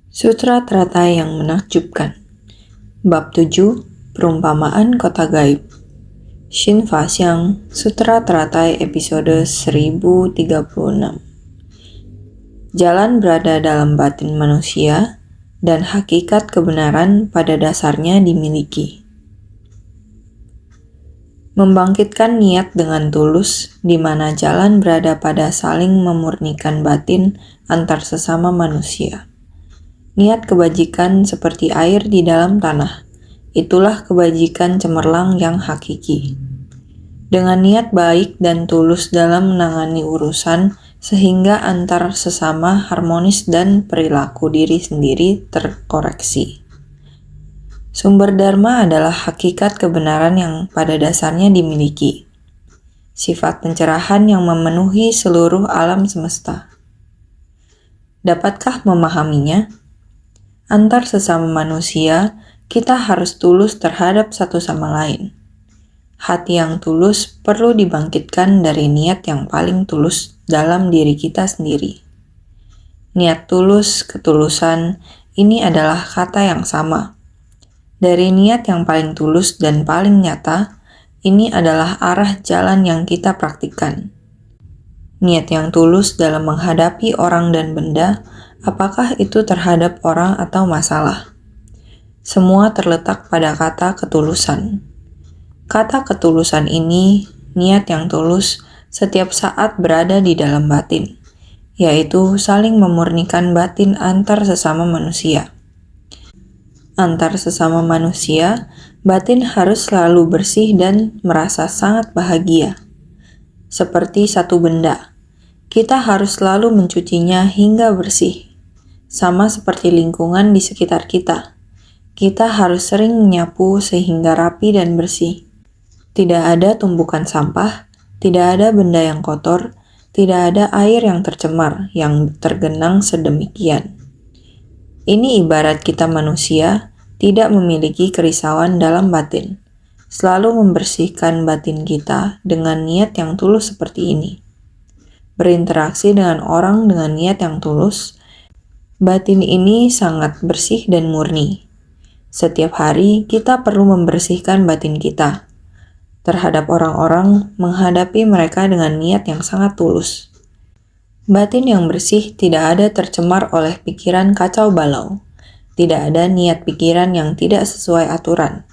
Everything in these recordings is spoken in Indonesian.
Sutra Teratai yang menakjubkan. Bab 7, Perumpamaan Kota Gaib. Shin Faxiang, Sutra Teratai episode 1036. Jalan berada dalam batin manusia, dan hakikat kebenaran pada dasarnya dimiliki. Membangkitkan niat dengan tulus, di mana jalan berada pada saling memurnikan batin antar sesama manusia. Niat kebajikan seperti air di dalam tanah. Itulah kebajikan cemerlang yang hakiki. Dengan niat baik dan tulus dalam menangani urusan, sehingga antar sesama harmonis dan perilaku diri sendiri terkoreksi. Sumber dharma adalah hakikat kebenaran yang pada dasarnya dimiliki. Sifat pencerahan yang memenuhi seluruh alam semesta. Dapatkah memahaminya? Antar sesama manusia, kita harus tulus terhadap satu sama lain. Hati yang tulus perlu dibangkitkan dari niat yang paling tulus dalam diri kita sendiri. Niat tulus, ketulusan, ini adalah kata yang sama. Dari niat yang paling tulus dan paling nyata, ini adalah arah jalan yang kita praktikkan. Niat yang tulus dalam menghadapi orang dan benda, apakah itu terhadap orang atau masalah? Semua terletak pada kata ketulusan. Kata ketulusan ini, niat yang tulus, setiap saat berada di dalam batin, yaitu saling memurnikan batin antar sesama manusia. Antar sesama manusia, batin harus selalu bersih dan merasa sangat bahagia. Seperti satu benda, kita harus selalu mencucinya hingga bersih. Sama seperti lingkungan di sekitar kita. Kita harus sering menyapu sehingga rapi dan bersih. Tidak ada tumpukan sampah, tidak ada benda yang kotor, tidak ada air yang tercemar, yang tergenang sedemikian. Ini ibarat kita manusia tidak memiliki kerisauan dalam batin. Selalu membersihkan batin kita dengan niat yang tulus seperti ini. Berinteraksi dengan orang dengan niat yang tulus, batin ini sangat bersih dan murni. Setiap hari kita perlu membersihkan batin kita. Terhadap orang-orang, menghadapi mereka dengan niat yang sangat tulus. Batin yang bersih tidak ada tercemar oleh pikiran kacau balau. Tidak ada niat pikiran yang tidak sesuai aturan.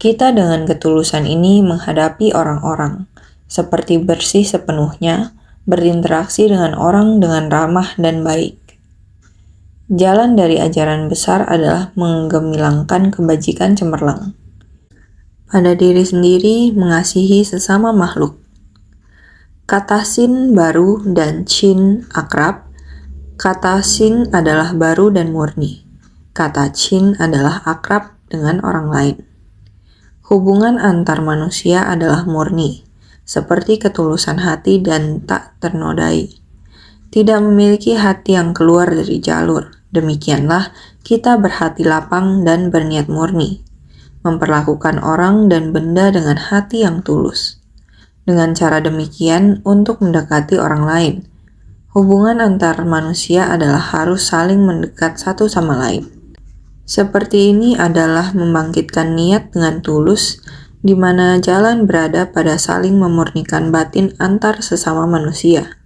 Kita dengan ketulusan ini menghadapi orang-orang, seperti bersih sepenuhnya, berinteraksi dengan orang dengan ramah dan baik. Jalan dari ajaran besar adalah menggemilangkan kebajikan cemerlang. Pada diri sendiri mengasihi sesama makhluk. Kata sin baru dan chin akrab. Kata sin adalah baru dan murni. Kata chin adalah akrab dengan orang lain. Hubungan antar manusia adalah murni, seperti ketulusan hati dan tak ternodai. Tidak memiliki hati yang keluar dari jalur. Demikianlah kita berhati lapang dan berniat murni, memperlakukan orang dan benda dengan hati yang tulus. Dengan cara demikian untuk mendekati orang lain, hubungan antar manusia adalah harus saling mendekat satu sama lain. Seperti ini adalah membangkitkan niat dengan tulus, di mana jalan berada pada saling memurnikan batin antar sesama manusia.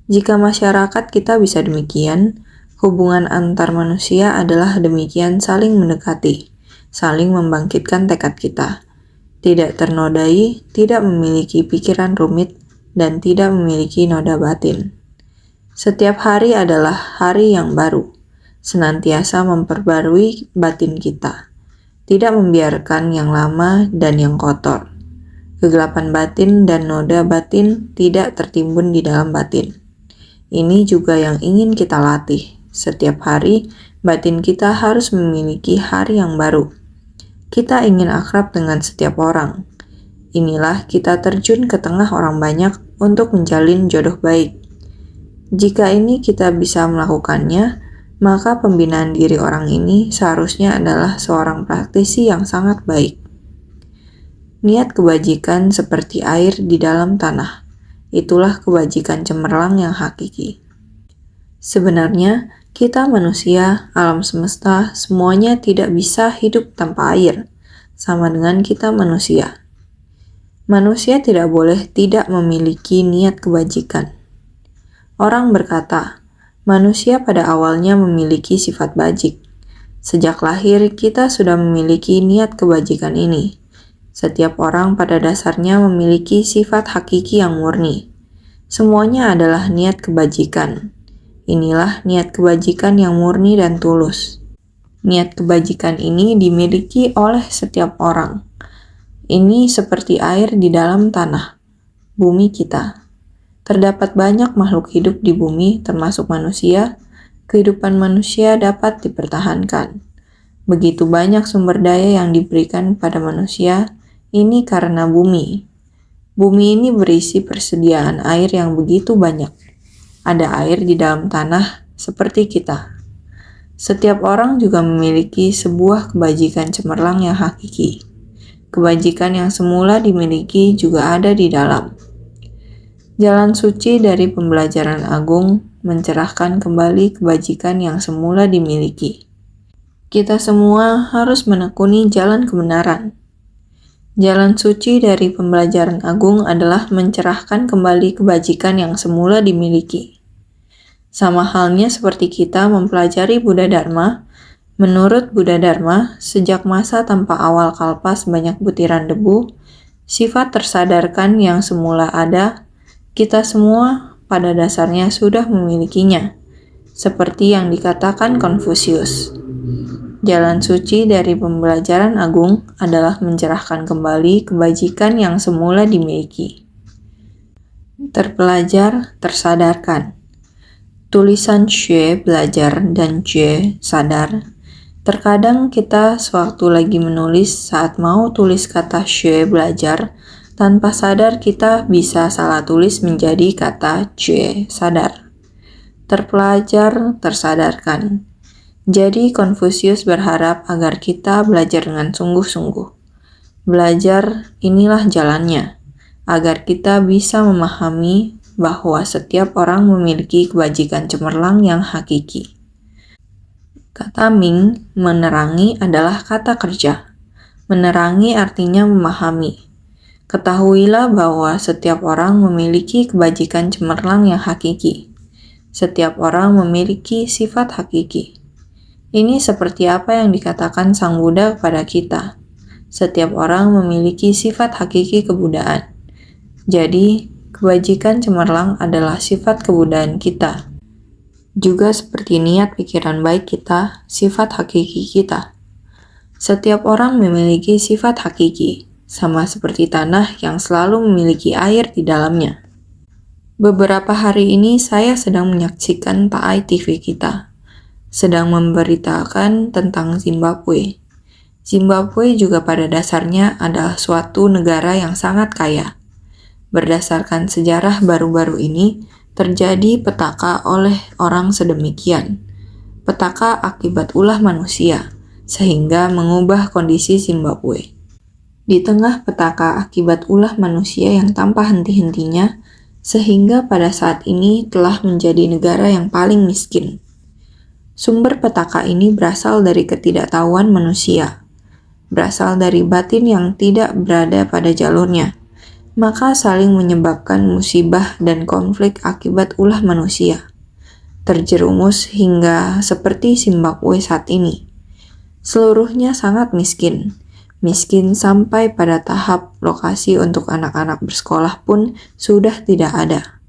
Jika masyarakat kita bisa demikian, hubungan antar manusia adalah demikian saling mendekati, saling membangkitkan tekad kita, tidak ternodai, tidak memiliki pikiran rumit, dan tidak memiliki noda batin. Setiap hari adalah hari yang baru, senantiasa memperbarui batin kita, tidak membiarkan yang lama dan yang kotor. Kegelapan batin dan noda batin tidak tertimbun di dalam batin. Ini juga yang ingin kita latih. Setiap hari, batin kita harus memiliki hari yang baru. Kita ingin akrab dengan setiap orang. Inilah kita terjun ke tengah orang banyak untuk menjalin jodoh baik. Jika ini kita bisa melakukannya, maka pembinaan diri orang ini seharusnya adalah seorang praktisi yang sangat baik. Niat kebajikan seperti air di dalam tanah. Itulah kebajikan cemerlang yang hakiki. Sebenarnya, Kita manusia, alam semesta, semuanya tidak bisa hidup tanpa air, sama dengan kita manusia. Manusia tidak boleh tidak memiliki niat kebajikan. Orang berkata, manusia pada awalnya memiliki sifat bajik. Sejak lahir, kita sudah memiliki niat kebajikan ini. Setiap orang pada dasarnya memiliki sifat hakiki yang murni. Semuanya adalah niat kebajikan. Inilah niat kebajikan yang murni dan tulus. Niat kebajikan ini dimiliki oleh setiap orang. Ini seperti air di dalam tanah, bumi kita. Terdapat banyak makhluk hidup di bumi, termasuk manusia. Kehidupan manusia dapat dipertahankan. Begitu banyak sumber daya yang diberikan pada manusia, ini karena bumi. Bumi ini berisi persediaan air yang begitu banyak. Ada air di dalam tanah seperti kita. Setiap orang juga memiliki sebuah kebajikan cemerlang yang hakiki. Kebajikan yang semula dimiliki juga ada di dalam. Jalan suci dari pembelajaran agung mencerahkan kembali kebajikan yang semula dimiliki. Kita semua harus menekuni jalan kebenaran. Jalan suci dari pembelajaran agung adalah mencerahkan kembali kebajikan yang semula dimiliki. Sama halnya seperti kita mempelajari Buddha Dharma. Menurut Buddha Dharma, sejak masa tanpa awal kalpa sebanyak butiran debu, sifat tersadarkan yang semula ada, kita semua pada dasarnya sudah memilikinya, seperti yang dikatakan Konfusius. Jalan suci dari pembelajaran agung adalah mencerahkan kembali kebajikan yang semula dimiliki. Terpelajar, tersadarkan. Tulisan Xue belajar dan Jue sadar. Terkadang kita sewaktu lagi menulis saat mau tulis kata Xue belajar, tanpa sadar kita bisa salah tulis menjadi kata Jue sadar. Terpelajar, tersadarkan. Jadi Konfusius berharap agar kita belajar dengan sungguh-sungguh. Belajar inilah jalannya, agar kita bisa memahami bahwa setiap orang memiliki kebajikan cemerlang yang hakiki. Kata Ming, menerangi adalah kata kerja. Menerangi artinya memahami. Ketahuilah bahwa setiap orang memiliki kebajikan cemerlang yang hakiki. Setiap orang memiliki sifat hakiki. Ini seperti apa yang dikatakan Sang Buddha kepada kita. Setiap orang memiliki sifat hakiki kebudaan. Jadi, kebajikan cemerlang adalah sifat kebudayaan kita. Juga seperti niat pikiran baik kita, sifat hakiki kita. Setiap orang memiliki sifat hakiki, sama seperti tanah yang selalu memiliki air di dalamnya. Beberapa hari ini saya sedang menyaksikan Taai TV kita, sedang memberitakan tentang Zimbabwe. Zimbabwe juga pada dasarnya adalah suatu negara yang sangat kaya. Berdasarkan sejarah baru-baru ini, terjadi petaka oleh orang sedemikian. Petaka akibat ulah manusia, sehingga mengubah kondisi Zimbabwe. Di tengah petaka akibat ulah manusia yang tanpa henti-hentinya, sehingga pada saat ini telah menjadi negara yang paling miskin. Sumber petaka ini berasal dari ketidaktahuan manusia, berasal dari batin yang tidak berada pada jalurnya. Maka saling menyebabkan musibah dan konflik akibat ulah manusia. Terjerumus hingga seperti Zimbabwe saat ini. Seluruhnya sangat miskin. Miskin sampai pada tahap lokasi untuk anak-anak bersekolah pun sudah tidak ada.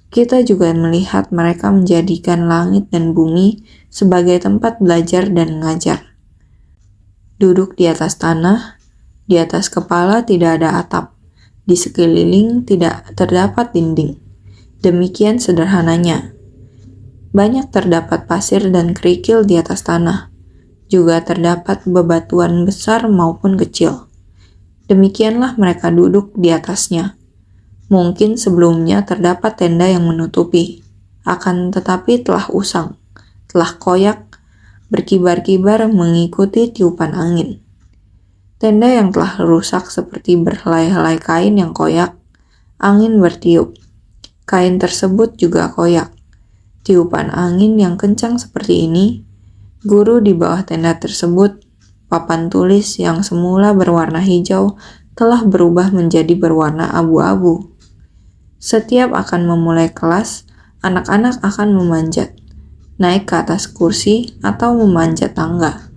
Kita juga melihat mereka menjadikan langit dan bumi sebagai tempat belajar dan mengajar. Duduk di atas tanah, di atas kepala tidak ada atap. Di sekeliling tidak terdapat dinding. Demikian sederhananya. Banyak terdapat pasir dan kerikil di atas tanah. Juga terdapat bebatuan besar maupun kecil. Demikianlah mereka duduk di atasnya. Mungkin sebelumnya terdapat tenda yang menutupi, akan tetapi telah usang, telah koyak, berkibar-kibar mengikuti tiupan angin. Tenda yang telah rusak seperti berhelai-helai kain yang koyak, angin bertiup. Kain tersebut juga koyak. Tiupan angin yang kencang seperti ini, guru di bawah tenda tersebut, papan tulis yang semula berwarna hijau telah berubah menjadi berwarna abu-abu. Setiap akan memulai kelas, anak-anak akan memanjat, naik ke atas kursi atau memanjat tangga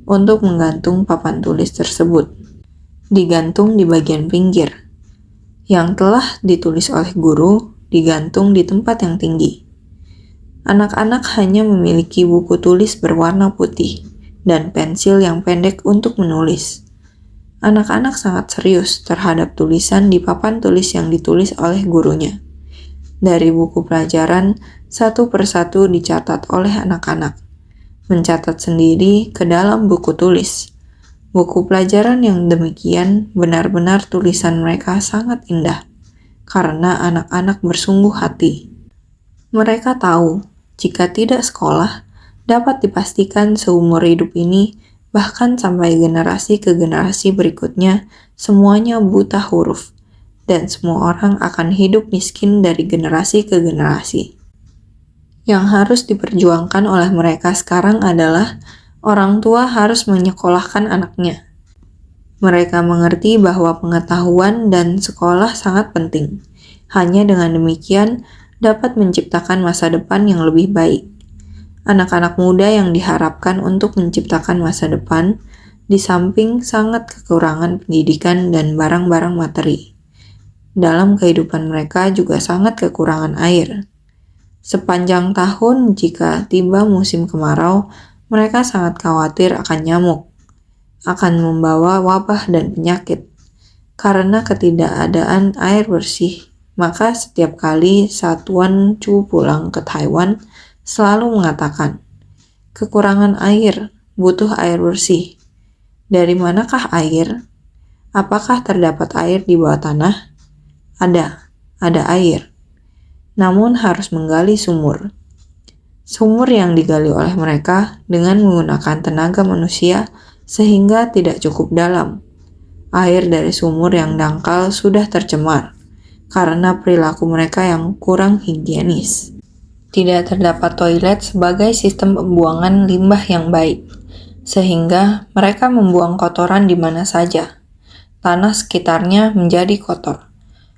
untuk menggantung papan tulis tersebut. Digantung di bagian pinggir. Yang telah ditulis oleh guru digantung di tempat yang tinggi. Anak-anak hanya memiliki buku tulis berwarna putih dan pensil yang pendek untuk menulis. Anak-anak sangat serius terhadap tulisan di papan tulis yang ditulis oleh gurunya. Dari buku pelajaran, satu persatu dicatat oleh anak-anak. Mencatat sendiri ke dalam buku tulis. Buku pelajaran yang demikian benar-benar tulisan mereka sangat indah, karena anak-anak bersungguh hati. Mereka tahu, jika tidak sekolah, dapat dipastikan seumur hidup ini, bahkan sampai generasi ke generasi berikutnya, semuanya buta huruf, dan semua orang akan hidup miskin dari generasi ke generasi. Yang harus diperjuangkan oleh mereka sekarang adalah orang tua harus menyekolahkan anaknya. Mereka mengerti bahwa pengetahuan dan sekolah sangat penting. Hanya dengan demikian dapat menciptakan masa depan yang lebih baik. Anak-anak muda yang diharapkan untuk menciptakan masa depan, di samping sangat kekurangan pendidikan dan barang-barang materi. Dalam kehidupan mereka juga sangat kekurangan air. Sepanjang tahun jika tiba musim kemarau, mereka sangat khawatir akan nyamuk, akan membawa wabah dan penyakit. Karena ketidakadaan air bersih, maka setiap kali Satuan Chu pulang ke Taiwan, selalu mengatakan, kekurangan air, butuh air bersih. Dari manakah air? Apakah terdapat air di bawah tanah? Ada air. Namun harus menggali sumur. Sumur yang digali oleh mereka dengan menggunakan tenaga manusia sehingga tidak cukup dalam. Air dari sumur yang dangkal sudah tercemar karena perilaku mereka yang kurang higienis. Tidak terdapat toilet sebagai sistem pembuangan limbah yang baik, sehingga mereka membuang kotoran di mana saja. Tanah sekitarnya menjadi kotor.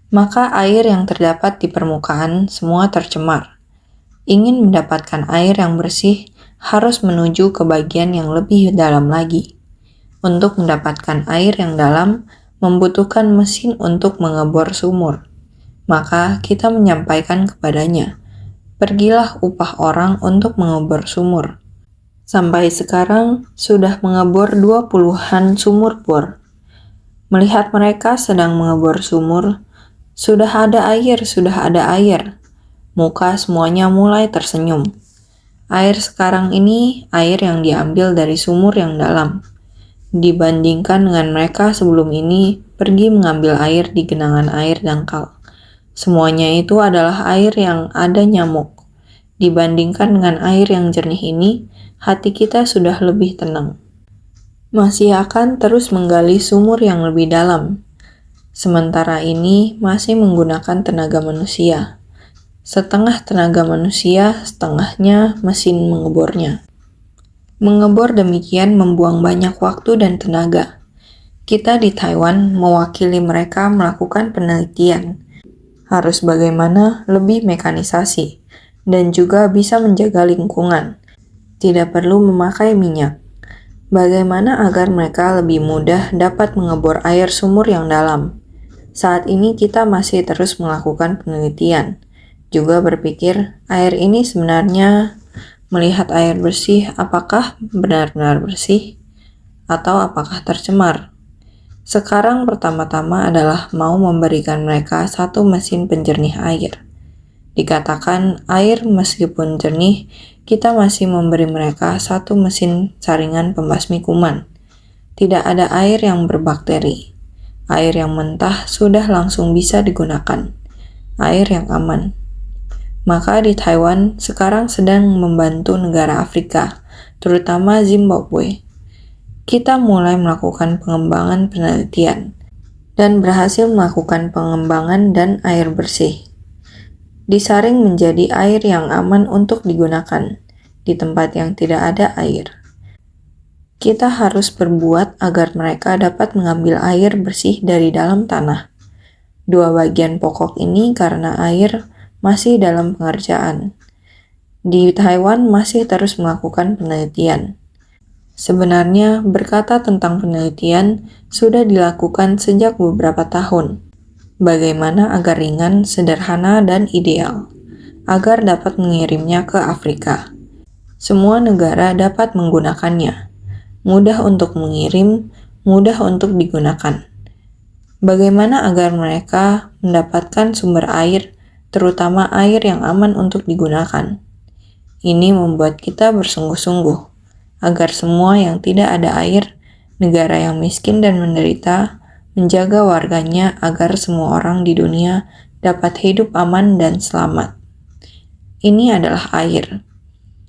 Maka air yang terdapat di permukaan semua tercemar. Ingin mendapatkan air yang bersih harus menuju ke bagian yang lebih dalam lagi. Untuk mendapatkan air yang dalam membutuhkan mesin untuk mengebor sumur. Maka kita menyampaikan kepadanya, pergilah upah orang untuk mengebor sumur. Sampai sekarang sudah mengebor 20-an sumur bor. Melihat mereka sedang mengebor sumur, sudah ada air. Muka semuanya mulai tersenyum. Air sekarang ini air yang diambil dari sumur yang dalam. Dibandingkan dengan mereka sebelum ini pergi mengambil air di genangan air dangkal. Semuanya itu adalah air yang ada nyamuk. Dibandingkan dengan air yang jernih ini, hati kita sudah lebih tenang. Masih akan terus menggali sumur yang lebih dalam. Sementara ini masih menggunakan tenaga manusia. Setengah tenaga manusia, setengahnya mesin mengebornya. Mengebor demikian membuang banyak waktu dan tenaga. Kita di Taiwan mewakili mereka melakukan penelitian. Harus bagaimana lebih mekanisasi dan juga bisa menjaga lingkungan. Tidak perlu memakai minyak. Bagaimana agar mereka lebih mudah dapat mengebor air sumur yang dalam. Saat ini kita masih terus melakukan penelitian. Juga berpikir air ini sebenarnya melihat air bersih apakah benar-benar bersih atau apakah tercemar. Sekarang pertama-tama adalah mau memberikan mereka satu mesin penjernih air. Dikatakan air meskipun jernih, kita masih memberi mereka satu mesin saringan pembasmi kuman. Tidak ada air yang berbakteri. Air yang mentah sudah langsung bisa digunakan. Air yang aman. Maka di Taiwan sekarang sedang membantu negara Afrika, terutama Zimbabwe. Kita mulai melakukan pengembangan penelitian dan berhasil melakukan pengembangan dan air bersih. disaring menjadi air yang aman untuk digunakan di tempat yang tidak ada air. Kita harus berbuat agar mereka dapat mengambil air bersih dari dalam tanah. Dua bagian pokok ini karena air masih dalam pengerjaan. Di Taiwan masih terus melakukan penelitian. Sebenarnya, berkata tentang penelitian sudah dilakukan sejak beberapa tahun. Bagaimana agar ringan, sederhana, dan ideal, agar dapat mengirimnya ke Afrika. Semua negara dapat menggunakannya. Mudah untuk mengirim, mudah untuk digunakan. Bagaimana agar mereka mendapatkan sumber air, terutama air yang aman untuk digunakan? Ini membuat kita bersungguh-sungguh, agar semua yang tidak ada air, negara yang miskin dan menderita, menjaga warganya agar semua orang di dunia dapat hidup aman dan selamat. Ini adalah air.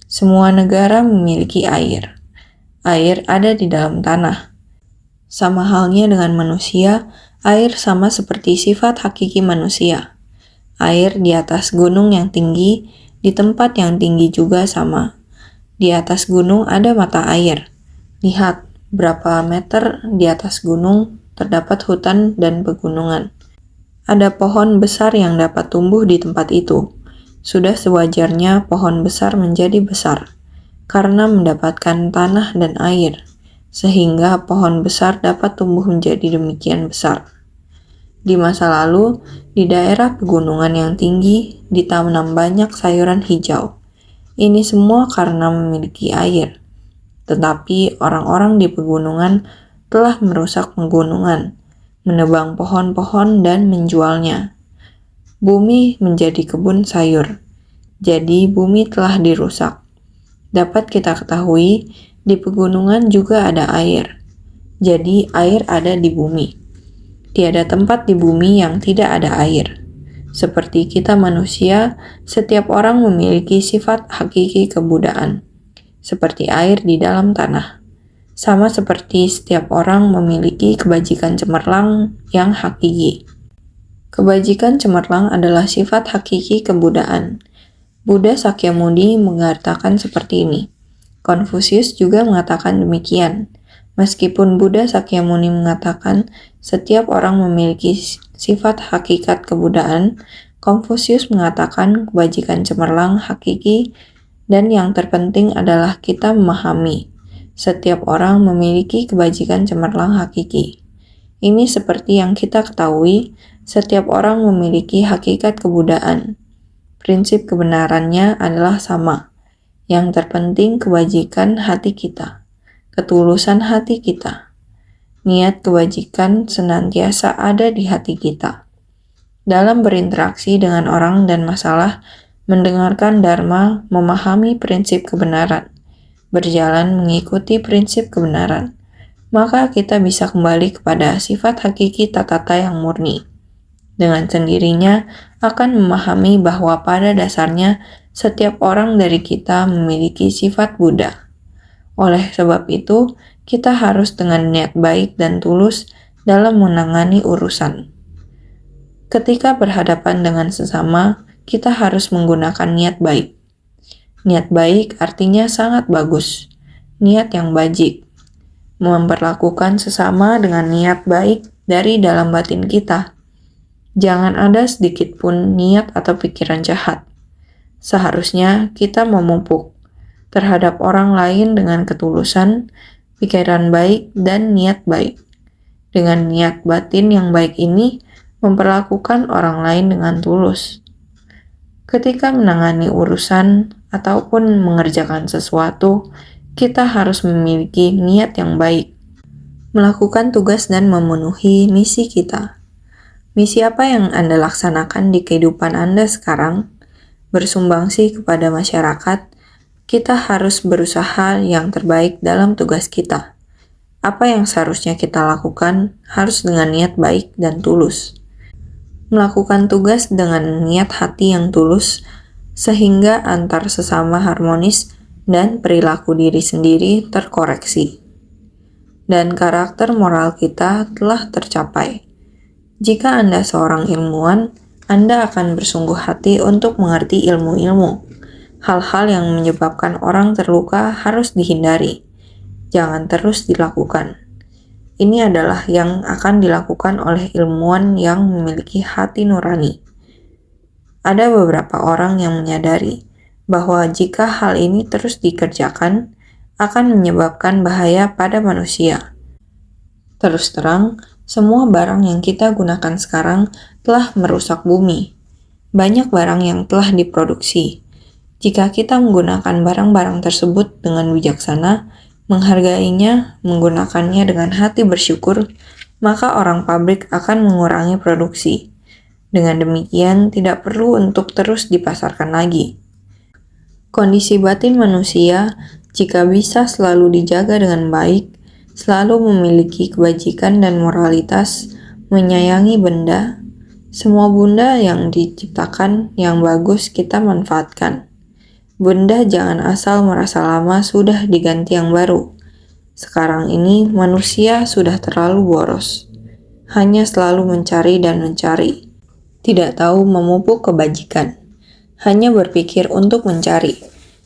Semua negara memiliki air. Air ada di dalam tanah. Sama halnya dengan manusia, air sama seperti sifat hakiki manusia. Air di atas gunung yang tinggi, di tempat yang tinggi juga sama. Di atas gunung ada mata air. Lihat, berapa meter di atas gunung terdapat hutan dan pegunungan. Ada pohon besar yang dapat tumbuh di tempat itu. Sudah sewajarnya pohon besar menjadi besar, karena mendapatkan tanah dan air, sehingga pohon besar dapat tumbuh menjadi demikian besar. Di masa lalu, di daerah pegunungan yang tinggi, ditanam banyak sayuran hijau. Ini semua karena memiliki air. Tetapi orang-orang di pegunungan telah merusak pegunungan, menebang pohon-pohon dan menjualnya. Bumi menjadi kebun sayur. Jadi bumi telah dirusak. Dapat kita ketahui, di pegunungan juga ada air. Jadi air ada di bumi. Tiada tempat di bumi yang tidak ada air. Seperti kita manusia, setiap orang memiliki sifat hakiki kebudaan, seperti air di dalam tanah. Sama seperti setiap orang memiliki kebajikan cemerlang yang hakiki. Kebajikan cemerlang adalah sifat hakiki kebudaan. Buddha Sakyamuni mengatakan seperti ini. Konfusius juga mengatakan demikian. Meskipun Buddha Sakyamuni mengatakan setiap orang memiliki sifat hakikat kebudaan, Konfusius mengatakan kebajikan cemerlang hakiki, dan yang terpenting adalah kita memahami setiap orang memiliki kebajikan cemerlang hakiki. Ini seperti yang kita ketahui, setiap orang memiliki hakikat kebudaan. Prinsip kebenarannya adalah sama. Yang terpenting kebajikan hati kita, ketulusan hati kita. Niat kebajikan senantiasa ada di hati kita. Dalam berinteraksi dengan orang dan masalah, mendengarkan dharma, memahami prinsip kebenaran, berjalan mengikuti prinsip kebenaran, maka kita bisa kembali kepada sifat hakiki tatata yang murni. Dengan sendirinya akan memahami bahwa pada dasarnya setiap orang dari kita memiliki sifat Buddha. Oleh sebab itu, kita harus dengan niat baik dan tulus dalam menangani urusan. Ketika berhadapan dengan sesama, kita harus menggunakan niat baik. Niat baik artinya sangat bagus. Niat yang bajik. Memperlakukan sesama dengan niat baik dari dalam batin kita. Jangan ada sedikit pun niat atau pikiran jahat. Seharusnya kita memupuk terhadap orang lain dengan ketulusan, pikiran baik, dan niat baik. Dengan niat batin yang baik ini, memperlakukan orang lain dengan tulus. Ketika menangani urusan ataupun mengerjakan sesuatu, kita harus memiliki niat yang baik, melakukan tugas dan memenuhi misi kita. Misi apa yang Anda laksanakan di kehidupan Anda sekarang? Bersumbangsi kepada masyarakat, kita harus berusaha yang terbaik dalam tugas kita. Apa yang seharusnya kita lakukan harus dengan niat baik dan tulus. Melakukan tugas dengan niat hati yang tulus, sehingga antar sesama harmonis dan perilaku diri sendiri terkoreksi. Dan karakter moral kita telah tercapai. Jika Anda seorang ilmuwan, Anda akan bersungguh hati untuk mengerti ilmu-ilmu. Hal-hal yang menyebabkan orang terluka harus dihindari. Jangan terus dilakukan. Ini adalah yang akan dilakukan oleh ilmuwan yang memiliki hati nurani. Ada beberapa orang yang menyadari bahwa jika hal ini terus dikerjakan, akan menyebabkan bahaya pada manusia. Terus terang, semua barang yang kita gunakan sekarang telah merusak bumi. Banyak barang yang telah diproduksi. Jika kita menggunakan barang-barang tersebut dengan bijaksana, menghargainya, menggunakannya dengan hati bersyukur, maka orang pabrik akan mengurangi produksi. Dengan demikian, tidak perlu untuk terus dipasarkan lagi. Kondisi batin manusia, jika bisa selalu dijaga dengan baik, selalu memiliki kebajikan dan moralitas, menyayangi benda, semua benda yang diciptakan yang bagus kita manfaatkan. Benda jangan asal merasa lama sudah diganti yang baru. Sekarang ini manusia sudah terlalu boros. Hanya selalu mencari dan mencari. Tidak tahu memupuk kebajikan. Hanya berpikir untuk mencari.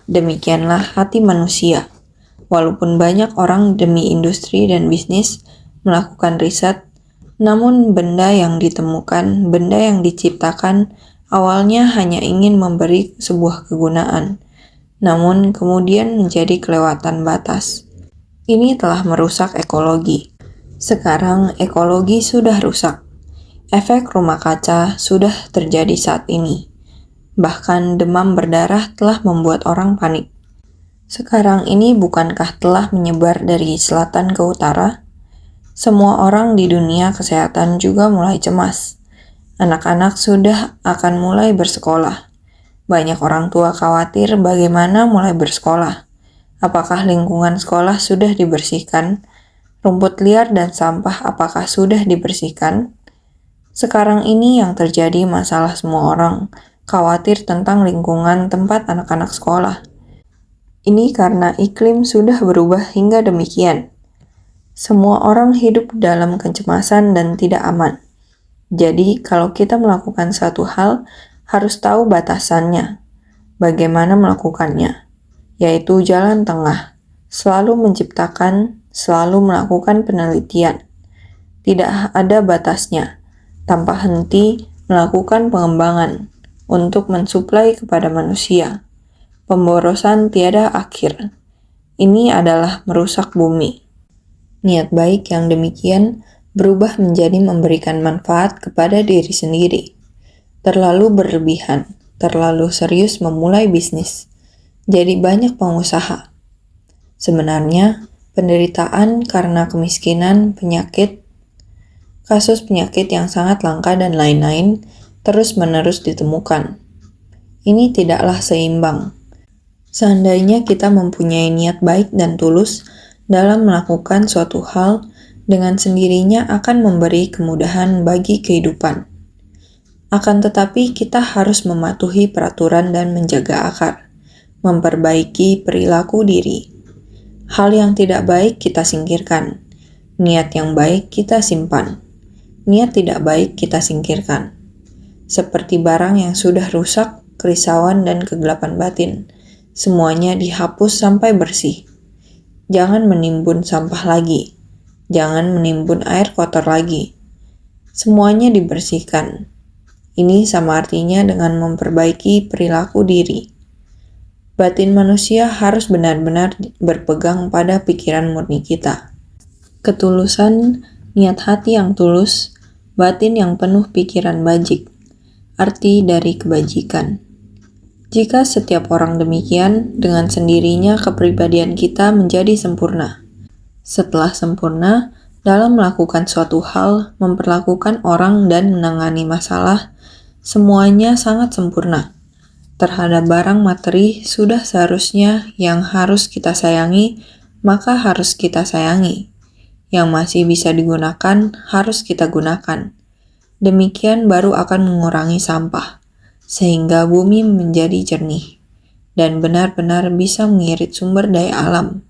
Demikianlah hati manusia. Walaupun banyak orang demi industri dan bisnis melakukan riset, namun benda yang ditemukan, benda yang diciptakan, awalnya hanya ingin memberi sebuah kegunaan, namun kemudian menjadi kelewatan batas. Ini telah merusak ekologi. Sekarang ekologi sudah rusak. Efek rumah kaca sudah terjadi saat ini. Bahkan demam berdarah telah membuat orang panik. Sekarang ini bukankah telah menyebar dari selatan ke utara? Semua orang di dunia kesehatan juga mulai cemas. Anak-anak sudah akan mulai bersekolah. Banyak orang tua khawatir bagaimana mulai bersekolah. Apakah lingkungan sekolah sudah dibersihkan? Rumput liar dan sampah apakah sudah dibersihkan? Sekarang ini yang terjadi masalah semua orang, khawatir tentang lingkungan tempat anak-anak sekolah. Ini karena iklim sudah berubah hingga demikian. Semua orang hidup dalam kecemasan dan tidak aman. Jadi, kalau kita melakukan satu hal, harus tahu batasannya. Bagaimana melakukannya? Yaitu jalan tengah. Selalu menciptakan, selalu melakukan penelitian. Tidak ada batasnya. Tanpa henti melakukan pengembangan untuk mensuplai kepada manusia. Pemborosan tiada akhir. Ini adalah merusak bumi. Niat baik yang demikian berubah menjadi memberikan manfaat kepada diri sendiri. Terlalu berlebihan, terlalu serius memulai bisnis. Jadi banyak pengusaha. Sebenarnya, penderitaan karena kemiskinan, penyakit, kasus penyakit yang sangat langka dan lain-lain terus-menerus ditemukan. Ini tidaklah seimbang. Seandainya kita mempunyai niat baik dan tulus dalam melakukan suatu hal, dengan sendirinya akan memberi kemudahan bagi kehidupan. Akan tetapi kita harus mematuhi peraturan dan menjaga akar, memperbaiki perilaku diri. Hal yang tidak baik kita singkirkan, niat yang baik kita simpan. Niat tidak baik kita singkirkan. Seperti barang yang sudah rusak, kerisauan dan kegelapan batin, semuanya dihapus sampai bersih. Jangan menimbun sampah lagi. Jangan menimbun air kotor lagi. Semuanya dibersihkan. Ini sama artinya dengan memperbaiki perilaku diri. Batin manusia harus benar-benar berpegang pada pikiran murni kita. Ketulusan, niat hati yang tulus, batin yang penuh pikiran bajik, arti dari kebajikan. Jika setiap orang demikian, dengan sendirinya kepribadian kita menjadi sempurna. Setelah sempurna, dalam melakukan suatu hal, memperlakukan orang dan menangani masalah, semuanya sangat sempurna. Terhadap barang materi sudah seharusnya yang harus kita sayangi, maka harus kita sayangi. Yang masih bisa digunakan, harus kita gunakan. Demikian baru akan mengurangi sampah, sehingga bumi menjadi jernih, dan benar-benar bisa mengirit sumber daya alam.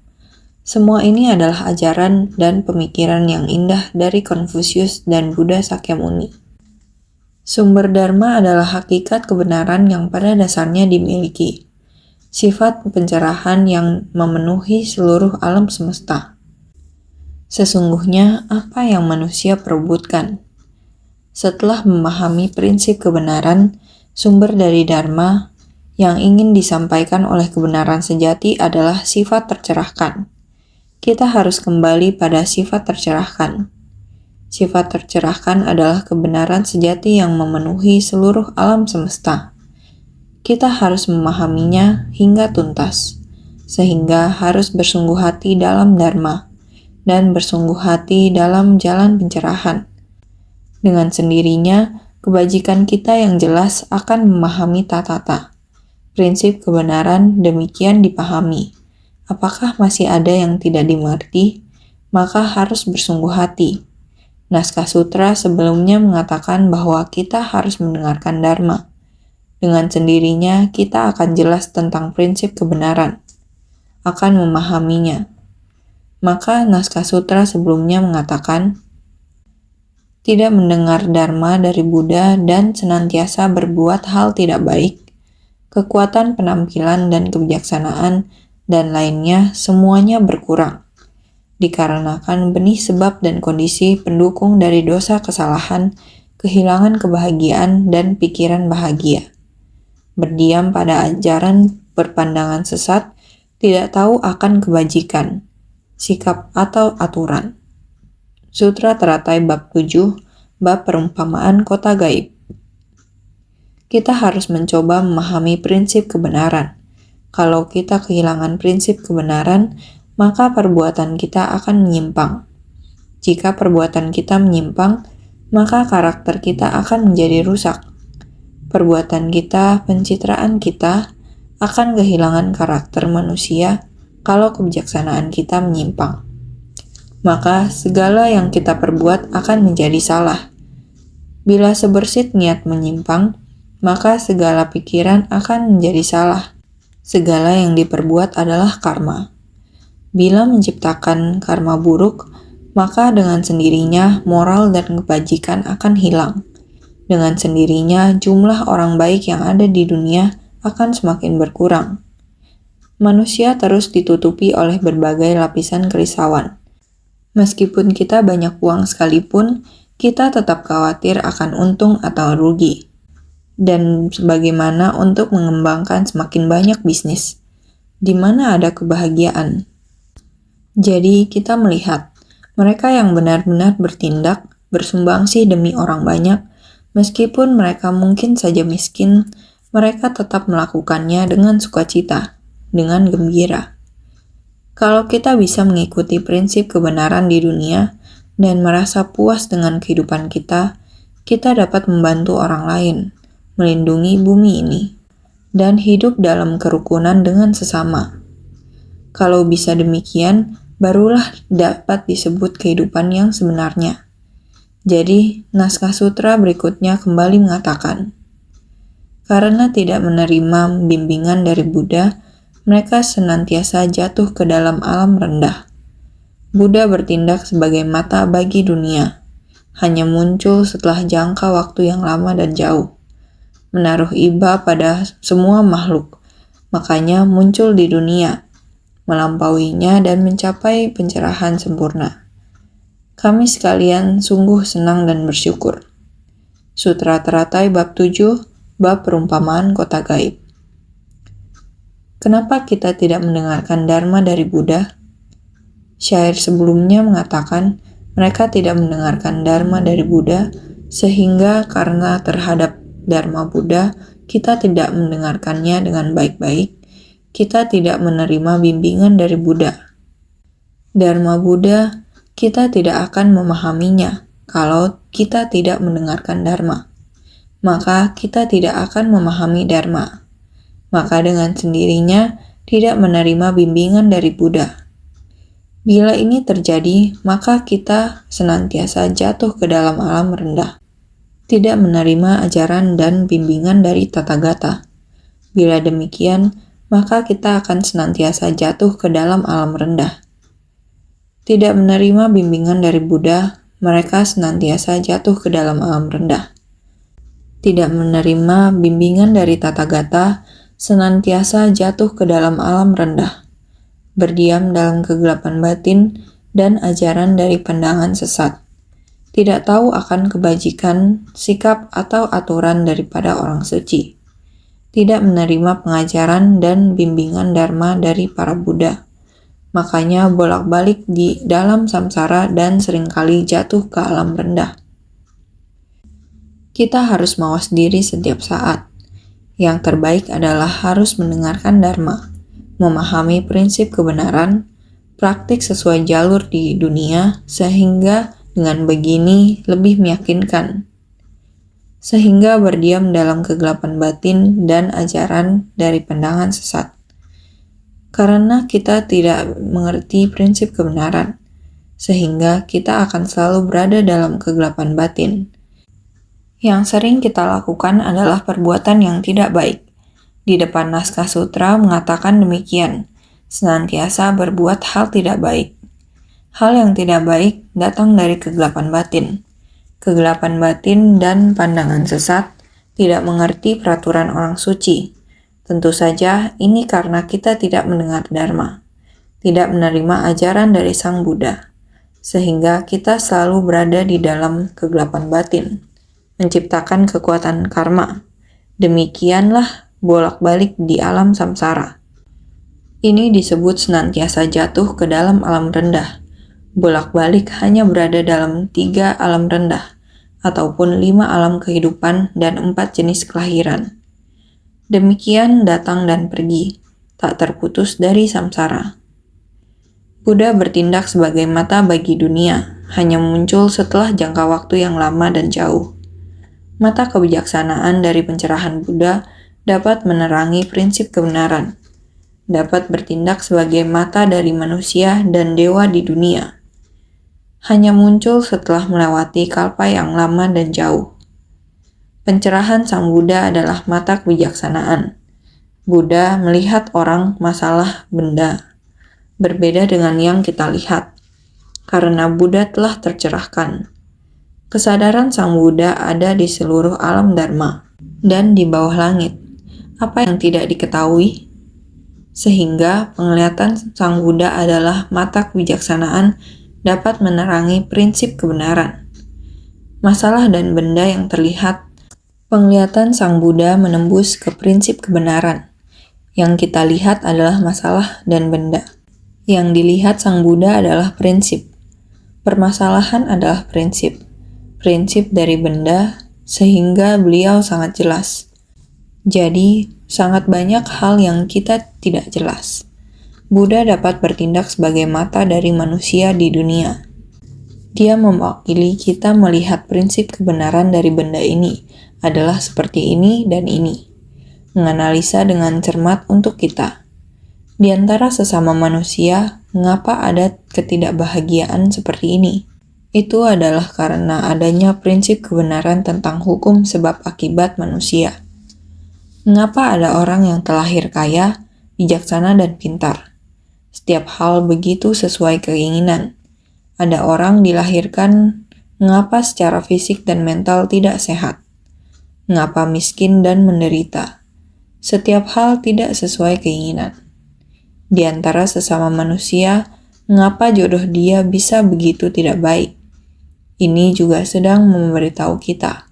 Semua ini adalah ajaran dan pemikiran yang indah dari Konfusius dan Buddha Sakyamuni. Sumber dharma adalah hakikat kebenaran yang pada dasarnya dimiliki, sifat pencerahan yang memenuhi seluruh alam semesta. Sesungguhnya apa yang manusia perebutkan? Setelah memahami prinsip kebenaran, sumber dari dharma yang ingin disampaikan oleh kebenaran sejati adalah sifat tercerahkan. Kita harus kembali pada sifat tercerahkan. Sifat tercerahkan adalah kebenaran sejati yang memenuhi seluruh alam semesta. Kita harus memahaminya hingga tuntas, sehingga harus bersungguh hati dalam dharma dan bersungguh hati dalam jalan pencerahan. Dengan sendirinya, kebajikan kita yang jelas akan memahami tata. Prinsip kebenaran demikian dipahami. Apakah masih ada yang tidak dimengerti? Maka harus bersungguh hati. Naskah sutra sebelumnya mengatakan bahwa kita harus mendengarkan dharma. Dengan sendirinya, kita akan jelas tentang prinsip kebenaran, akan memahaminya. Maka naskah sutra sebelumnya mengatakan, tidak mendengar dharma dari Buddha dan senantiasa berbuat hal tidak baik, kekuatan penampilan dan kebijaksanaan dan lainnya semuanya berkurang. Dikarenakan benih sebab dan kondisi pendukung dari dosa kesalahan, kehilangan kebahagiaan dan pikiran bahagia. Berdiam pada ajaran berpandangan sesat, tidak tahu akan kebajikan, sikap atau aturan. Sutra Teratai Bab 7, Bab Perumpamaan Kota Gaib. Kita harus mencoba memahami prinsip kebenaran. Kalau kita kehilangan prinsip kebenaran, maka perbuatan kita akan menyimpang. Jika perbuatan kita menyimpang, maka karakter kita akan menjadi rusak. Perbuatan kita, pencitraan kita, akan kehilangan karakter manusia kalau kebijaksanaan kita menyimpang. Maka segala yang kita perbuat akan menjadi salah. Bila sebersit niat menyimpang, maka segala pikiran akan menjadi salah. Segala yang diperbuat adalah karma. Bila menciptakan karma buruk, maka dengan sendirinya moral dan kebajikan akan hilang. Dengan sendirinya jumlah orang baik yang ada di dunia akan semakin berkurang. Manusia terus ditutupi oleh berbagai lapisan kerisauan. Meskipun kita banyak uang sekalipun, kita tetap khawatir akan untung atau rugi. Dan bagaimana untuk mengembangkan semakin banyak bisnis? Di mana ada kebahagiaan? Jadi kita melihat, mereka yang benar-benar bertindak, bersumbangsi demi orang banyak, meskipun mereka mungkin saja miskin, mereka tetap melakukannya dengan sukacita, dengan gembira. Kalau kita bisa mengikuti prinsip kebenaran di dunia dan merasa puas dengan kehidupan kita dapat membantu orang lain, melindungi bumi ini, dan hidup dalam kerukunan dengan sesama. Kalau bisa demikian, barulah dapat disebut kehidupan yang sebenarnya. Jadi, naskah sutra berikutnya kembali mengatakan, karena tidak menerima bimbingan dari Buddha, mereka senantiasa jatuh ke dalam alam rendah. Buddha bertindak sebagai mata bagi dunia, hanya muncul setelah jangka waktu yang lama dan jauh, menaruh iba pada semua makhluk, makanya muncul di dunia, melampauinya dan mencapai pencerahan sempurna. Kami sekalian sungguh senang dan bersyukur. Sutra Teratai Bab 7, Bab Perumpamaan Kota Gaib. Kenapa kita tidak mendengarkan dharma dari Buddha? Syair sebelumnya mengatakan mereka tidak mendengarkan dharma dari Buddha, sehingga karena terhadap dharma Buddha kita tidak mendengarkannya dengan baik-baik, kita tidak menerima bimbingan dari Buddha. Dharma Buddha, kita tidak akan memahaminya kalau kita tidak mendengarkan dharma. Maka kita tidak akan memahami dharma. Maka dengan sendirinya tidak menerima bimbingan dari Buddha. Bila ini terjadi, maka kita senantiasa jatuh ke dalam alam rendah, tidak menerima ajaran dan bimbingan dari Tathagata. Bila demikian, maka kita akan senantiasa jatuh ke dalam alam rendah. Tidak menerima bimbingan dari Buddha, mereka senantiasa jatuh ke dalam alam rendah. tidak menerima bimbingan dari Tathagata, senantiasa jatuh ke dalam alam rendah, berdiam dalam kegelapan batin dan ajaran dari pandangan sesat, tidak tahu akan kebajikan, sikap atau aturan daripada orang suci, tidak menerima pengajaran dan bimbingan Dharma dari para Buddha. Makanya bolak-balik di dalam samsara dan seringkali jatuh ke alam rendah. Kita harus mawas diri setiap saat. Yang terbaik adalah harus mendengarkan Dharma, memahami prinsip kebenaran, praktik sesuai jalur di dunia, sehingga dengan begini lebih meyakinkan. Sehingga berdiam dalam kegelapan batin dan ajaran dari pandangan sesat. Karena kita tidak mengerti prinsip kebenaran, sehingga kita akan selalu berada dalam kegelapan batin. Yang sering kita lakukan adalah perbuatan yang tidak baik. Di depan naskah sutra mengatakan demikian, senantiasa berbuat hal tidak baik. Hal yang tidak baik datang dari kegelapan batin. Kegelapan batin dan pandangan sesat tidak mengerti peraturan orang suci. Tentu saja ini karena kita tidak mendengar Dharma, tidak menerima ajaran dari Sang Buddha, sehingga kita selalu berada di dalam kegelapan batin, menciptakan kekuatan karma. Demikianlah bolak-balik di alam samsara. Ini disebut senantiasa jatuh ke dalam alam rendah. Bolak-balik hanya berada dalam 3 alam rendah, ataupun 5 alam kehidupan dan 4 jenis kelahiran. Demikian datang dan pergi, tak terputus dari samsara. Buddha bertindak sebagai mata bagi dunia, hanya muncul setelah jangka waktu yang lama dan jauh. Mata kebijaksanaan dari pencerahan Buddha dapat menerangi prinsip kebenaran, dapat bertindak sebagai mata dari manusia dan dewa di dunia. Hanya muncul setelah melewati kalpa yang lama dan jauh. Pencerahan Sang Buddha adalah mata kebijaksanaan. Buddha melihat orang, masalah, benda, berbeda dengan yang kita lihat, karena Buddha telah tercerahkan. Kesadaran Sang Buddha ada di seluruh alam Dharma dan di bawah langit. Apa yang tidak diketahui? Sehingga penglihatan Sang Buddha adalah mata kebijaksanaan dapat menerangi prinsip kebenaran. Masalah dan benda yang terlihat, penglihatan Sang Buddha menembus ke prinsip kebenaran. Yang kita lihat adalah masalah dan benda. Yang dilihat Sang Buddha adalah prinsip. Permasalahan adalah prinsip. Prinsip dari benda, sehingga beliau sangat jelas. Jadi, sangat banyak hal yang kita tidak jelas. Buddha dapat bertindak sebagai mata dari manusia di dunia. Dia mewakili kita melihat prinsip kebenaran dari benda ini adalah seperti ini dan ini. Menganalisa dengan cermat untuk kita. Di antara sesama manusia, mengapa ada ketidakbahagiaan seperti ini? Itu adalah karena adanya prinsip kebenaran tentang hukum sebab akibat manusia. Mengapa ada orang yang terlahir kaya, bijaksana, dan pintar? Setiap hal begitu sesuai keinginan. Ada orang dilahirkan mengapa secara fisik dan mental tidak sehat? Mengapa miskin dan menderita? Setiap hal tidak sesuai keinginan. Di antara sesama manusia, mengapa jodoh dia bisa begitu tidak baik? Ini juga sedang memberitahu kita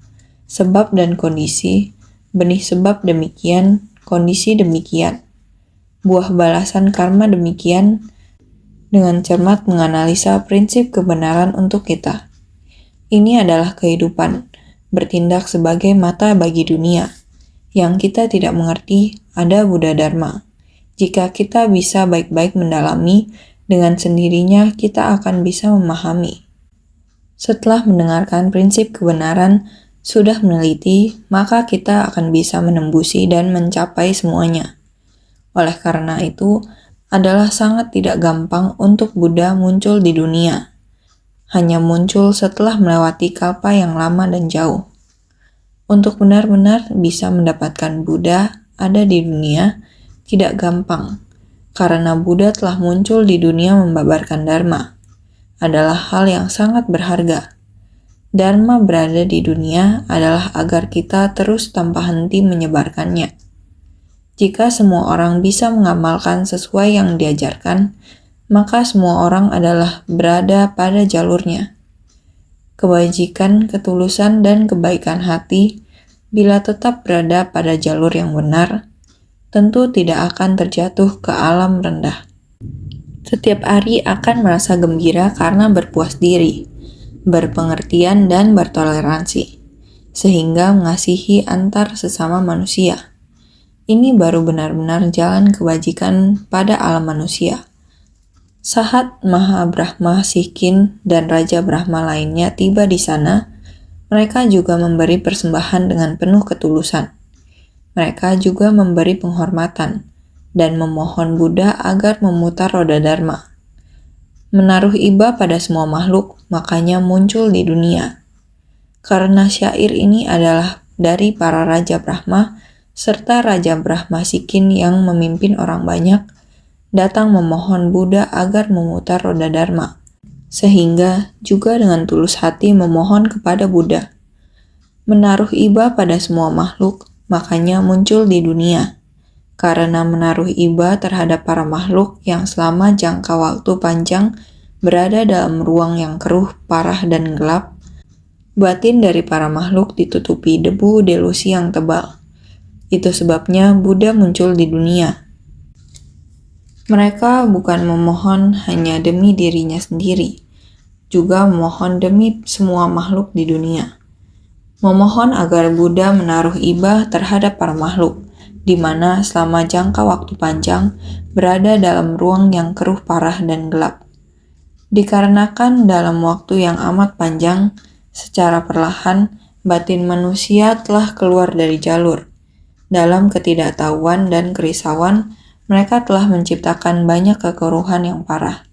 sebab dan kondisi, benih sebab demikian, kondisi demikian, buah balasan karma demikian, dengan cermat menganalisa prinsip kebenaran untuk kita. Ini adalah kehidupan, bertindak sebagai mata bagi dunia. Yang kita tidak mengerti ada Buddha Dharma. Jika kita bisa baik-baik mendalami, dengan sendirinya kita akan bisa memahami. Setelah mendengarkan prinsip kebenaran, sudah meneliti, maka kita akan bisa menembusi dan mencapai semuanya. Oleh karena itu, adalah sangat tidak gampang untuk Buddha muncul di dunia. Hanya muncul setelah melewati kalpa yang lama dan jauh. Untuk benar-benar bisa mendapatkan Buddha ada di dunia tidak gampang, karena Buddha telah muncul di dunia membabarkan Dharma. Adalah hal yang sangat berharga. Dharma berada di dunia adalah agar kita terus tanpa henti menyebarkannya. Jika semua orang bisa mengamalkan sesuai yang diajarkan, maka semua orang adalah berada pada jalurnya. Kebajikan, ketulusan, dan kebaikan hati, bila tetap berada pada jalur yang benar, tentu tidak akan terjatuh ke alam rendah. Setiap hari akan merasa gembira karena berpuas diri, berpengertian, dan bertoleransi, sehingga mengasihi antar sesama manusia. Ini baru benar-benar jalan kebajikan pada alam manusia. Saat Maha Brahma Sihkin dan Raja Brahma lainnya tiba di sana, mereka juga memberi persembahan dengan penuh ketulusan. Mereka juga memberi penghormatan dan memohon Buddha agar memutar roda Dharma. Menaruh iba pada semua makhluk, makanya muncul di dunia. Karena syair ini adalah dari para Raja Brahma, serta Raja Brahma Sihkin yang memimpin orang banyak, datang memohon Buddha agar memutar roda Dharma, sehingga juga dengan tulus hati memohon kepada Buddha. Menaruh iba pada semua makhluk, makanya muncul di dunia. Karena menaruh iba terhadap para makhluk yang selama jangka waktu panjang berada dalam ruang yang keruh, parah, dan gelap, batin dari para makhluk ditutupi debu delusi yang tebal. Itu sebabnya Buddha muncul di dunia. Mereka bukan memohon hanya demi dirinya sendiri, juga memohon demi semua makhluk di dunia. Memohon agar Buddha menaruh iba terhadap para makhluk, di mana selama jangka waktu panjang berada dalam ruang yang keruh, parah, dan gelap. Dikarenakan dalam waktu yang amat panjang, secara perlahan, batin manusia telah keluar dari jalur. Dalam ketidaktahuan dan kerisauan, mereka telah menciptakan banyak kekeruhan yang parah.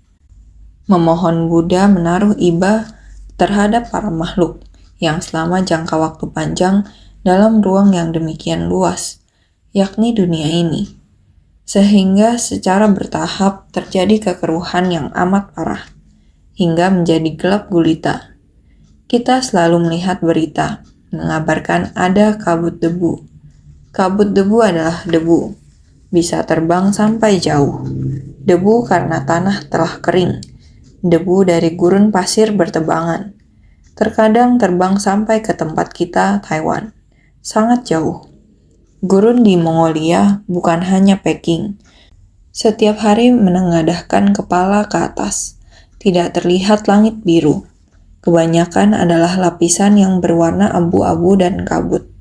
Memohon Buddha menaruh iba terhadap para makhluk yang selama jangka waktu panjang dalam ruang yang demikian luas, yakni dunia ini, sehingga secara bertahap terjadi kekeruhan yang amat parah, hingga menjadi gelap gulita. Kita selalu melihat berita, mengabarkan ada kabut debu. Kabut debu adalah debu, bisa terbang sampai jauh. Debu karena tanah telah kering. Debu dari gurun pasir bertebangan. Terkadang terbang sampai ke tempat kita, Taiwan. Sangat jauh. Gurun di Mongolia bukan hanya Peking. Setiap hari menengadahkan kepala ke atas. Tidak terlihat langit biru. Kebanyakan adalah lapisan yang berwarna abu-abu dan kabut.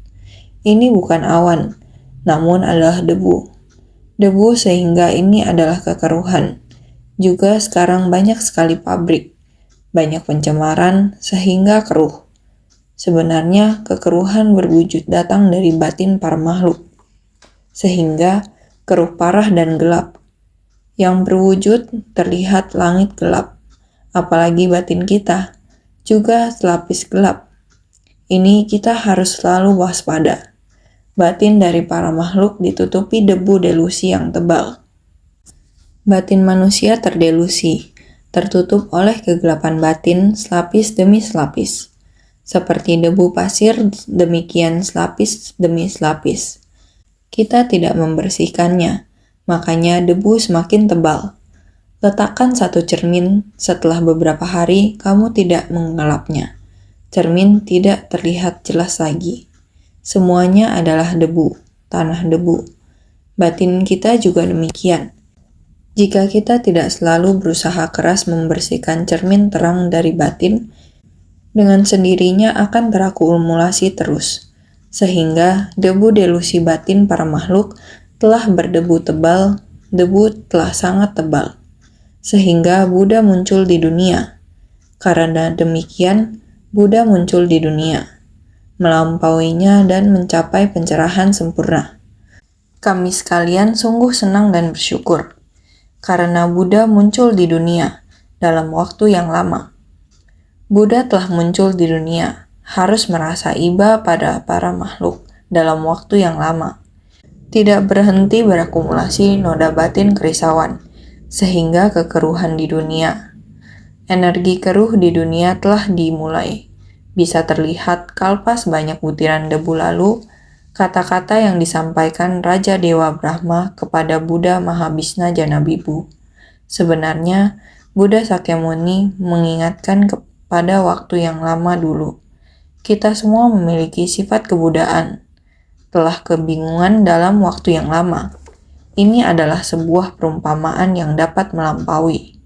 Ini bukan awan, namun adalah debu. Debu sehingga ini adalah kekeruhan. Juga sekarang banyak sekali pabrik, banyak pencemaran sehingga keruh. Sebenarnya kekeruhan berwujud datang dari batin para makhluk, sehingga keruh parah dan gelap. Yang berwujud terlihat langit gelap, apalagi batin kita, juga selapis gelap. Ini kita harus selalu waspada. Batin dari para makhluk ditutupi debu delusi yang tebal. Batin manusia terdelusi, tertutup oleh kegelapan batin selapis demi selapis. Seperti debu pasir, demikian selapis demi selapis. Kita tidak membersihkannya, makanya debu semakin tebal. Letakkan satu cermin, setelah beberapa hari kamu tidak mengelapnya. Cermin tidak terlihat jelas lagi. Semuanya adalah debu, tanah debu. Batin kita juga demikian. Jika kita tidak selalu berusaha keras membersihkan cermin terang dari batin, dengan sendirinya akan terakumulasi terus, sehingga debu delusi batin para makhluk telah berdebu tebal, debu telah sangat tebal, sehingga Buddha muncul di dunia. Karena demikian, Buddha muncul di dunia, melampauinya dan mencapai pencerahan sempurna. Kami sekalian sungguh senang dan bersyukur, karena Buddha muncul di dunia dalam waktu yang lama. Buddha telah muncul di dunia, harus merasa iba pada para makhluk dalam waktu yang lama. Tidak berhenti berakumulasi noda batin kerisauan, sehingga kekeruhan di dunia. Energi keruh di dunia telah dimulai. bisa terlihat kalpas banyak butiran debu lalu, kata-kata yang disampaikan Raja Dewa Brahma kepada Buddha Mahabhisna Janabibu. Sebenarnya, Buddha Sakyamuni mengingatkan kepada waktu yang lama dulu. Kita semua memiliki sifat kebudaan, telah kebingungan dalam waktu yang lama. Ini adalah sebuah perumpamaan yang dapat melampaui.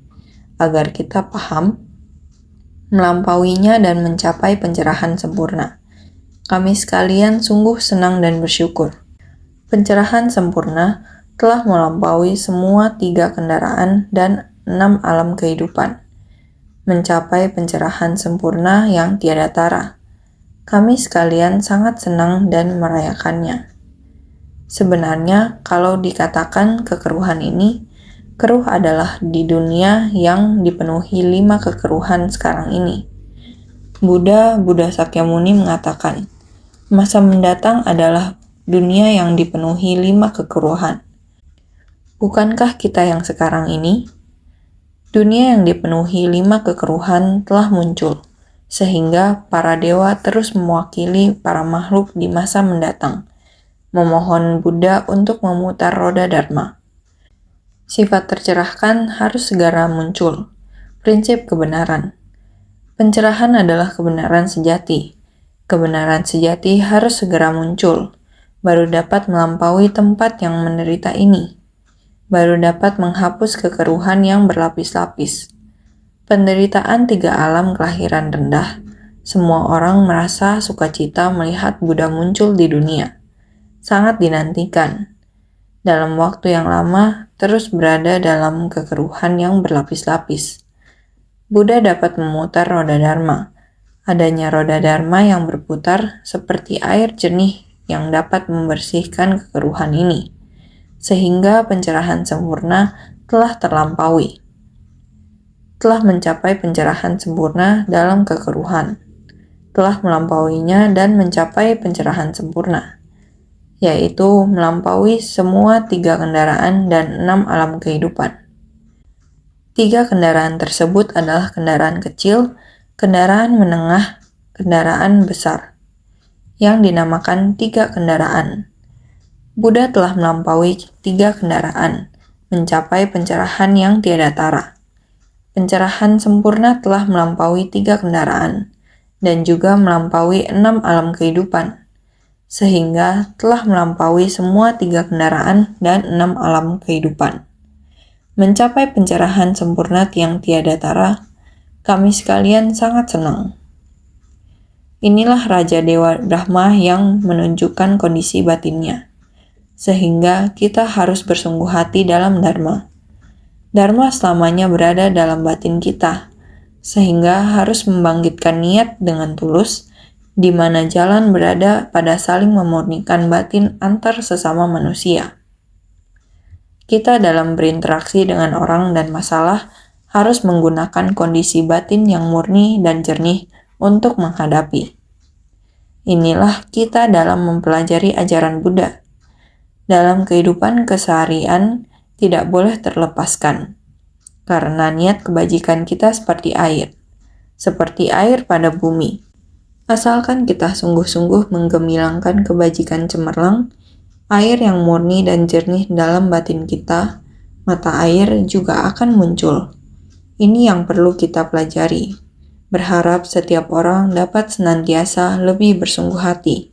Agar kita paham, melampauinya dan mencapai pencerahan sempurna. Kami sekalian sungguh senang dan bersyukur. Pencerahan sempurna telah melampaui semua 3 kendaraan dan 6 alam kehidupan. Mencapai pencerahan sempurna yang tiada tara. Kami sekalian sangat senang dan merayakannya. Sebenarnya, kalau dikatakan kekeruhan ini, keruh adalah di dunia yang dipenuhi 5 kekeruhan sekarang ini. Buddha Sakyamuni mengatakan, masa mendatang adalah dunia yang dipenuhi 5 kekeruhan. Bukankah kita yang sekarang ini? Dunia yang dipenuhi 5 kekeruhan telah muncul, sehingga para dewa terus mewakili para makhluk di masa mendatang, memohon Buddha untuk memutar roda Dharma. Sifat tercerahkan harus segera muncul. Prinsip kebenaran. Pencerahan adalah kebenaran sejati. Kebenaran sejati harus segera muncul, baru dapat melampaui tempat yang menderita ini. Baru dapat menghapus kekeruhan yang berlapis-lapis. Penderitaan 3 alam kelahiran rendah. Semua orang merasa sukacita melihat Buddha muncul di dunia. Sangat dinantikan. Dalam waktu yang lama, terus berada dalam kekeruhan yang berlapis-lapis. Buddha dapat memutar roda Dharma. Adanya roda Dharma yang berputar seperti air jernih yang dapat membersihkan kekeruhan ini. Sehingga pencerahan sempurna telah terlampaui. Telah mencapai pencerahan sempurna dalam kekeruhan. Telah melampauinya dan mencapai pencerahan sempurna, yaitu melampaui semua 3 kendaraan dan 6 alam kehidupan. 3 kendaraan tersebut adalah kendaraan kecil, kendaraan menengah, kendaraan besar, yang dinamakan 3 kendaraan. Buddha telah melampaui 3 kendaraan, mencapai pencerahan yang tiada tara. Pencerahan sempurna telah melampaui 3 kendaraan, dan juga melampaui 6 alam kehidupan, sehingga telah melampaui semua 3 kendaraan dan 6 alam kehidupan. Mencapai pencerahan sempurna yang tiada tara, kami sekalian sangat senang. Inilah Raja Dewa Brahma yang menunjukkan kondisi batinnya, sehingga kita harus bersungguh hati dalam Dharma. Dharma selamanya berada dalam batin kita, sehingga harus membangkitkan niat dengan tulus, di mana jalan berada pada saling memurnikan batin antar sesama manusia. Kita dalam berinteraksi dengan orang dan masalah harus menggunakan kondisi batin yang murni dan jernih untuk menghadapi. Inilah kita dalam mempelajari ajaran Buddha. Dalam kehidupan keseharian tidak boleh terlepaskan, karena niat kebajikan kita seperti air pada bumi. Asalkan kita sungguh-sungguh menggemilangkan kebajikan cemerlang, air yang murni dan jernih dalam batin kita, mata air juga akan muncul. Ini yang perlu kita pelajari. Berharap setiap orang dapat senantiasa lebih bersungguh hati.